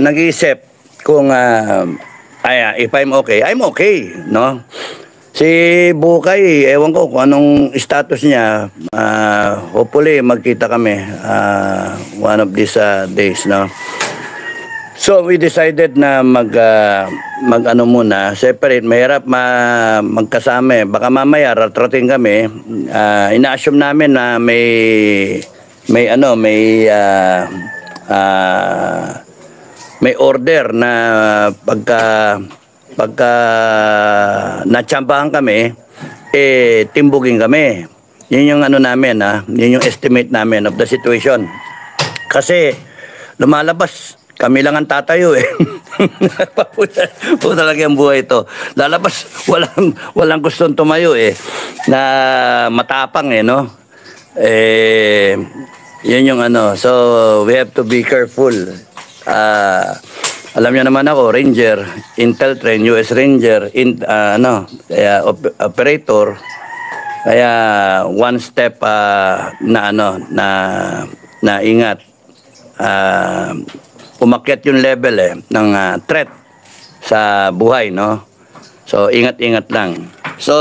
Nag-iisip kung if I'm okay, no? Si Bukay, ewan ko kung anong status niya. Hopefully magkita kami one of these days, no? So we decided na mag-ano muna, separate, mahirap magkasama. Baka mamaya ratrating kami. Ina-assume namin na may order na pagka natsambahan kami, timbugin kami. Yun yung ano namin, yun yung estimate namin of the situation. Kasi lumalabas, kami lang ang tatayo eh. Po talaga yung buhay ito. Lalabas, walang gustong tumayo eh. Na matapang eh, no? Yun yung ano. So, we have to be careful. Alam niyo naman ako, Ranger, Intel Train, US Ranger, operator. Kaya one step na ingat. Umakyat yung level ng threat sa buhay, no? So ingat-ingat lang. So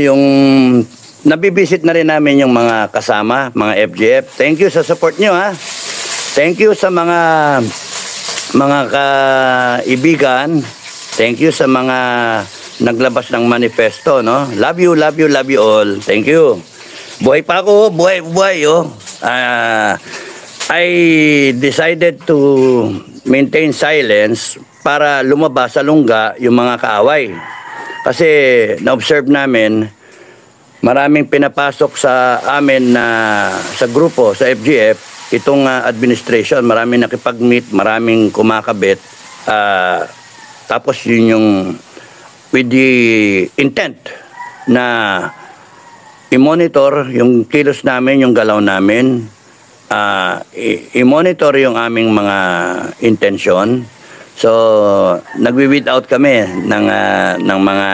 yung nabibisit na rin namin yung mga kasama, mga FGF. Thank you sa support nyo, ha. Thank you sa mga kaibigan. Thank you sa mga naglabas ng manifesto, no? Love you all. Thank you. Buhay pa ako, buhay, oh. I decided to maintain silence para lumabas sa lungga yung mga kaaway. Kasi na-observe namin, maraming pinapasok sa amin sa grupo, sa FGF, itong administration, maraming nakipag-meet, maraming kumakabit. Tapos yun yung with the intent na i-monitor yung kilos namin, yung galaw namin, i-monitor yung aming mga intensyon. So, nagwi-weed out kami ng mga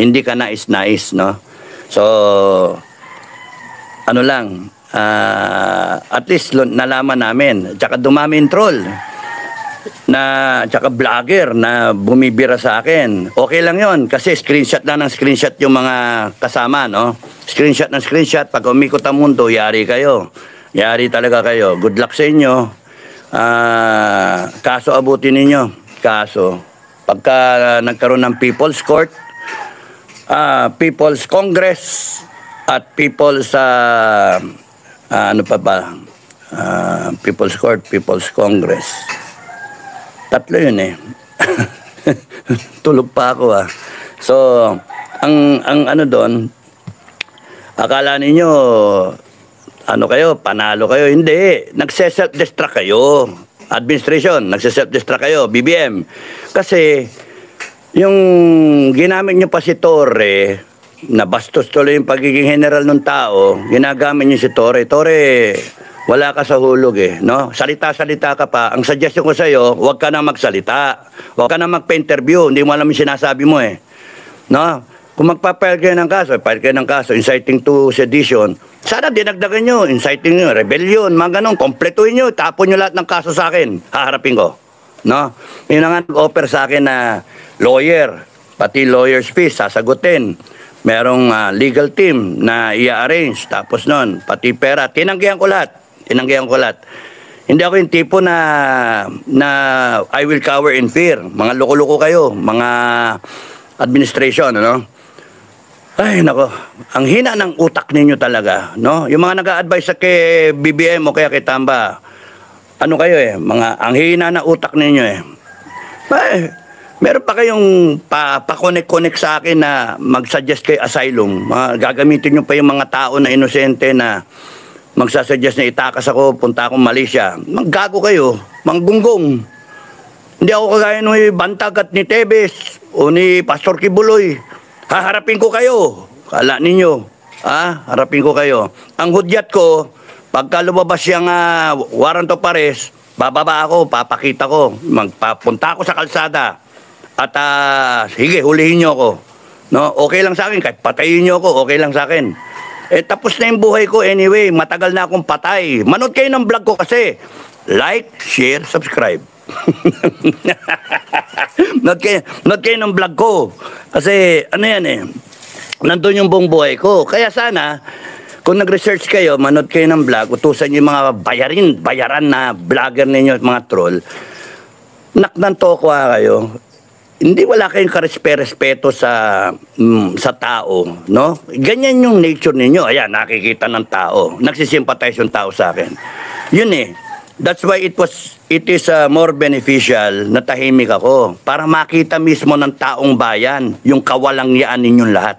hindi ka nais-nais, no? So, ano lang, at least nalaman namin. Tsaka dumami yung troll. Tsaka vlogger na bumibira sa akin. Okay lang yon kasi screenshot ng screenshot yung mga kasama, no? Screenshot ng screenshot. Pag umikot ang mundo, yari kayo. Yari talaga kayo. Good luck sa inyo. Kaso abutin ninyo. Kaso. Pagka nagkaroon ng People's Court, People's Congress, at People's People's Court, People's Congress. Tatlo yun eh. Tulog pa ako So, ang ano doon, akala ninyo, panalo kayo. Hindi. Nagse-self-destruct kayo. Administration, nagse-self-destruct kayo. BBM. Kasi, yung ginamit nyo pa si Torre, nabastos tuloy yung pagiging general ng tao, ginagamit nyo si Torre. Torre, wala ka sa hulog eh, no? Salita-salita ka pa. Ang suggestion ko sa'yo, huwag ka na magsalita. Huwag ka na magpa-interview. Hindi mo alam yung sinasabi mo eh. No? Kung magpa-file kayo ng kaso, file kayo ng kaso, inciting to sedition, sana dinagdagan nyo, inciting nyo, rebellion, mga ganun, kompletuhin nyo, tapon nyo lahat ng kaso sa akin, haharapin ko. No? Yun na nga nag-offer sa akin na lawyer, pati lawyer's fees, sasagutin. Merong legal team na i-arrange, tapos nun, pati pera, tinanggihan ko lahat. Hindi ako yung tipo na I will cower in fear. Mga loko-loko kayo, mga administration, ano? Ay, nako. Ang hina ng utak ninyo talaga, no? Yung mga nag-a-advise sa kay BBM o kaya kay Tamba, ano kayo eh, ang hina ng utak ninyo eh. Ay, meron pa kayong pa-connect sa akin na mag-suggest kay asylum. Gagamitin nyo pa yung mga tao na inosente na magsasuggest na itakas ako, punta akong Malaysia. Maggago kayo, manggunggong. Hindi ako kagaya ng Bantag at ni Tebes o ni Pastor Kibuloy. Haharapin ko kayo. Kala ninyo. Harapin ko kayo. Ang hudyat ko, pagka lumabas yung warrant of arrest, bababa ako, papakita ko. Magpapunta ako sa kalsada. At sige, hulihin nyo ako. No? Okay lang sa akin, kahit patayin nyo ako, okay lang sa akin. Tapos na yung buhay ko anyway. Matagal na akong patay. Manood kayo ng vlog ko kasi. Like, share, subscribe. Not kayo ng vlog ko. Kasi, ano yan eh, nandun yung buong buhay ko. Kaya sana, kung nag-research kayo, manood kayo ng vlog, utusan yung mga bayaran na vlogger ninyo at mga troll, naknan tokwa kayo. Hindi wala kayong karespeto sa tao, no? Ganyan yung nature ninyo. Ayan, nakikita ng tao. Nagsisimpatize yung tao sa akin. Yun eh. That's why it is more beneficial na tahimik ako para makita mismo ng taong bayan yung kawalangyaan ninyong lahat.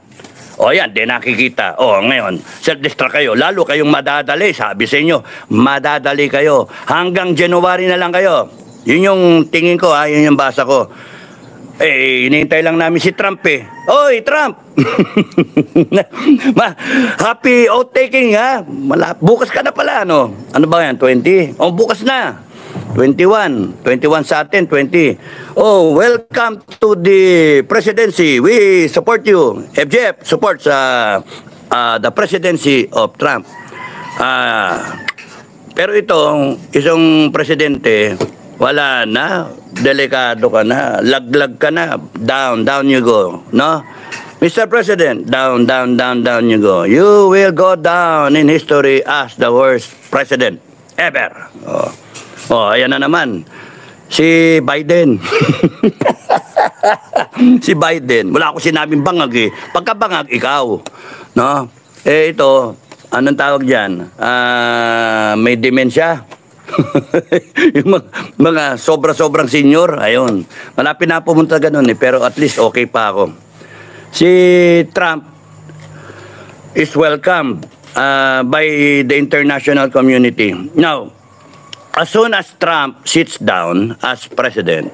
O yan, di nakikita. O ngayon, self-destruct kayo. Lalo kayong madadali, sabi sa inyo, madadali kayo. Hanggang January na lang kayo. Yun yung tingin ko, yun yung basa ko. Hinihintay lang namin si Trump eh. Oy, Trump! Happy outtaking ha? Bukas ka na pala, no? Ano ba yan, 20? Bukas na. 21 sa atin, 20. Welcome to the presidency. We support you. FJF supports the presidency of Trump. Pero itong isang presidente, wala na, delikado ka na, laglag ka na, down you go, no? Mr. President, down you go. You will go down in history as the worst president ever. Ayan na naman. Si Biden. Si Biden. Wala ako sinabing bangag eh. Pagka bangag, ikaw. No? Ito, anong tawag dyan? May demensya. Yung mga sobrang senior, ayun. Malapit na pumunta ganun eh, pero at least okay pa ako. Si Trump is welcomed by the international community. Now, as soon as Trump sits down as president,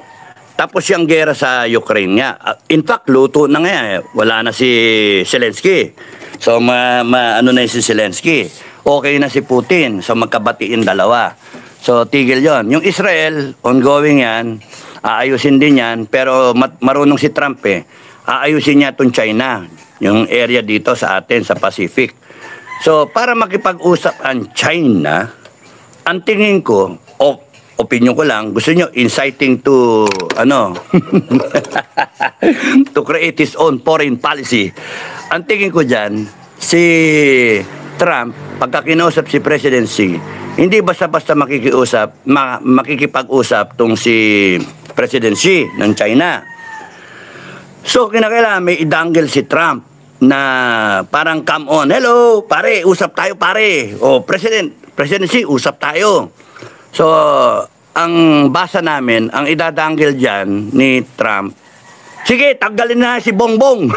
tapos yung gera sa Ukraine niya. In fact, luto na nga. Wala na si Zelensky. So, ano na si Zelensky. Okay na si Putin. So, magkabatiin dalawa. So, tigil yon. Yung Israel, ongoing yan. Aayusin din yan. Pero marunong si Trump eh. Aayusin niya itong China. Yung area dito sa atin, sa Pacific. So, para makipag-usap ang China, ang tingin ko, opinion ko lang, gusto nyo inciting to, to create his own foreign policy. Ang tingin ko dyan, si Trump, pagka kinausap si presidency, hindi basta-basta makikipag-usap tong si presidency ng China. So, kinakailangan may idangle si Trump na parang come on, hello, pare, usap tayo pare. Presidency, usap tayo. So, ang basa namin, ang idadanggil dyan ni Trump, sige, tanggalin na si Bongbong.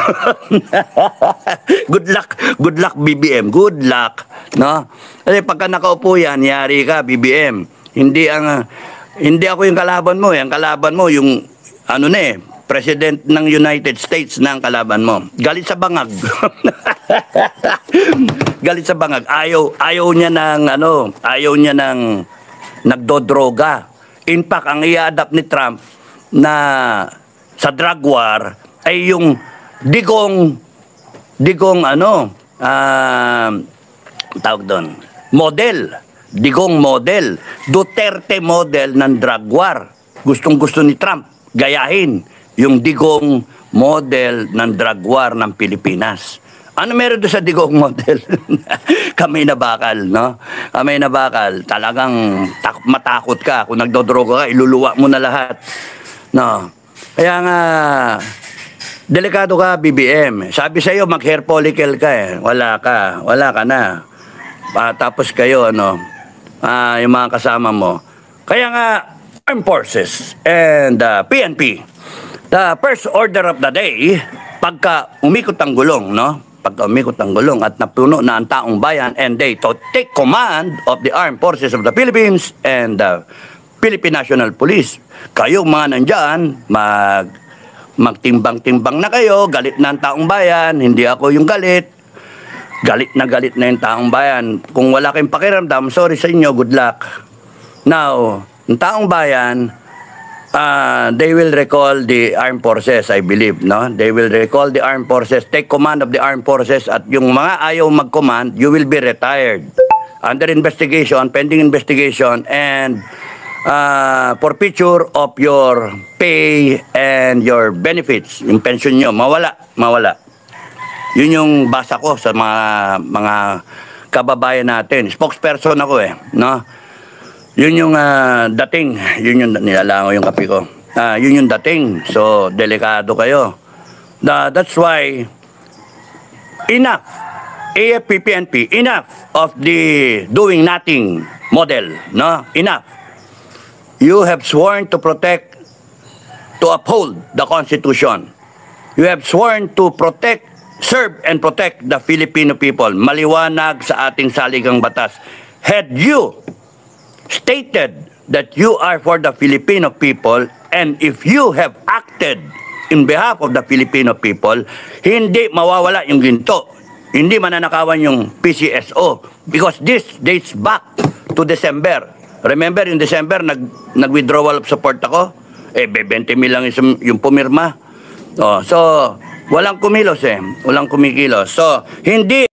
Good luck BBM, good luck. No? Kasi pagka nakaupo yan, yari ka BBM. Hindi ako yung kalaban mo, ang kalaban mo yung President ng United States na ang kalaban mo. Galit sa bangag. Galit sa bangag. Ayaw niya ng nagdodroga. In fact, ang i-adapt ni Trump na sa drug war ay yung tawag doon, model. Digong model. Duterte model ng drug war. Gustong-gusto ni Trump gayahin yung digong model ng drug war ng Pilipinas. Ano meron doon sa digong model? Kami na bakal, no? Kami na bakal. Talagang matakot ka. Kung nagdodroga ka, iluluwa mo na lahat. No? Kaya nga, delikado ka, BBM. Sabi sa'yo, mag-hair follicle ka eh. Wala ka na. Tapos kayo, yung mga kasama mo. Kaya nga, Armed Forces and PNP, the first order of the day, pagka umikot ang gulong, pagka umikot ang gulong at napuno na ang taong bayan and they to take command of the Armed Forces of the Philippines and the Philippine National Police. Kayong mga nandyan, magtimbang-timbang na kayo, galit na ang taong bayan, hindi ako yung galit. Galit na yung taong bayan. Kung wala kayong pakiramdam, sorry sa inyo, good luck. Now, ang taong bayan, they will recall the armed forces, I believe, no? They will recall the armed forces, take command of the armed forces, at yung mga ayaw mag-command, you will be retired. Under investigation, pending investigation, and forfeiture of your pay and your benefits, yung pension nyo, mawala. Yun yung basa ko sa mga kababayan natin. Spokesperson ako no? Yun yung dating, yun yung nilalango yung kape ko. Yun yung dating. So, delikado kayo. That's why, enough, AFP-PNP, enough of the doing nothing model, no? Enough. You have sworn to protect, to uphold the Constitution. You have sworn to protect, serve and protect the Filipino people. Maliwanag sa ating saligang batas. Had you stated that you are for the Filipino people, and if you have acted in behalf of the Filipino people, hindi mawawala yung ginto. Hindi mananakawan yung PCSO, because this dates back to December. Remember, in December, nag-withdrawal of support ako? 20 mil lang yung pumirma. So, walang kumilos Walang kumikilos. So, hindi